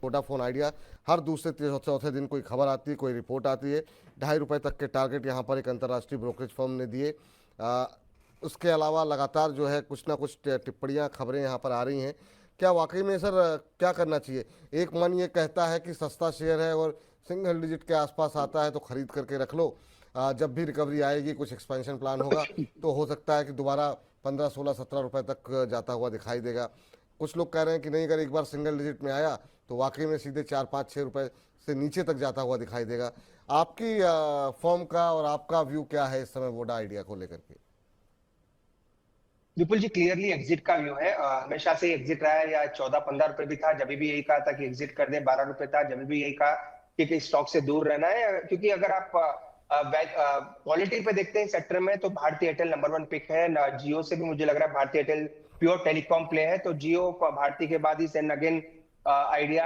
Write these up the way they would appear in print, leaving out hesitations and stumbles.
Vodafone idea हर दूसरे चौथे दिन कोई खबर आती है, कोई रिपोर्ट आती है। ₹2.5 तक के टारगेट यहाँ पर एक अंतर्राष्ट्रीय ब्रोकरेज फर्म ने दिए। उसके अलावा लगातार जो है कुछ ना कुछ टिप्पणियाँ, खबरें यहाँ पर आ रही हैं। क्या वाकई में सर क्या करना चाहिए? एक मन ये कहता है कि सस्ता शेयर है और सिंगल डिजिट के आसपास आता है तो खरीद करके रख लो, जब भी रिकवरी आएगी, कुछ एक्सपेंशन प्लान होगा तो हो सकता है कि दोबारा 15, 16, 17 रुपए तक जाता हुआ दिखाई देगा। कुछ लोग कह रहे हैं कि नहीं, अगर एक बार सिंगल डिजिट में आया तो वाकई में सीधे 4, 5, 6 रुपए से नीचे तक जाता हुआ दिखाई देगा। आपकी फर्म का और आपका व्यू क्या है इस समय वोडा आइडिया को लेकर के? विपुल जी, क्लियरली एग्जिट का व्यू है। हमेशा से एग्जिट रहा है, या 14-15 रुपए भी था जब भी यही कहा था कि एग्जिट कर दे, 12 रुपए था जब भी यही कहा कि स्टॉक से दूर रहना है। क्योंकि अगर आप क्वालिटी पे देखते हैं सेक्टर में, तो भारतीय एयरटेल नंबर 1 पिक है। जियो से भी मुझे लग रहा है भारतीय एयरटेल प्योर टेलीकॉम प्ले है, तो जियो भारती के बाद ही सेन अगेन आइडिया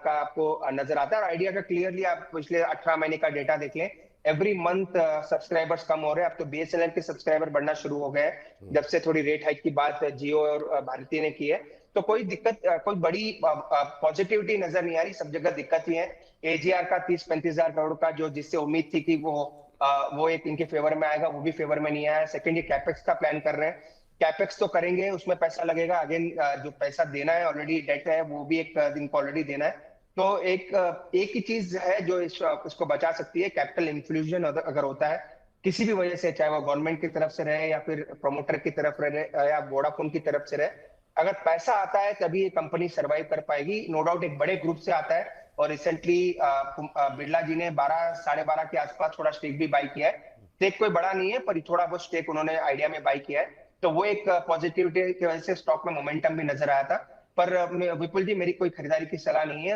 का आपको नजर आता है। और आइडिया का क्लियरली आप पिछले 18 महीने का डेटा देख लें, एवरी मंथ सब्सक्राइबर्स कम हो रहे हैं। अब तो बीएसएनएल के सब्सक्राइबर बढ़ना शुरू हो गए हैं जब से थोड़ी रेट हाइक की बात जियो और भारती ने की है। तो कोई दिक्कत, कोई बड़ी पॉजिटिविटी नजर नहीं आ रही, सब जगह दिक्कत ही है। एजीआर का 30-35 हजार करोड़ का जो जिससे उम्मीद थी कि वो एक इनके फेवर में आएगा, वो भी फेवर में नहीं आया। सेकंड, ये कैपेक्स का प्लान कर रहे हैं। कैपेक्स तो करेंगे, उसमें पैसा लगेगा। अगेन जो पैसा देना है, ऑलरेडी डेट है, वो भी एक दिन को ऑलरेडी देना है। तो एक ही चीज है जो इसको बचा सकती है, कैपिटल इन्फ्लूजन अगर होता है किसी भी वजह से, चाहे वो गवर्नमेंट की तरफ से रहे या फिर प्रमोटर की तरफ रहे या वोडाफोन की तरफ से रहे, अगर पैसा आता है तभी ये कंपनी सरवाइव कर पाएगी। नो डाउट एक बड़े ग्रुप से आता है, और रिसेंटली बिरला जी ने 12, 12.5 के आसपास थोड़ा स्टेक भी बाई किया है। स्टेक कोई बड़ा नहीं है, पर थोड़ा बहुत स्टेक उन्होंने आइडिया में बाई किया है। तो वो एक पॉजिटिविटी की वजह से स्टॉक में मोमेंटम भी नजर आया था। पर विपुल जी, मेरी कोई खरीदारी की सलाह नहीं है।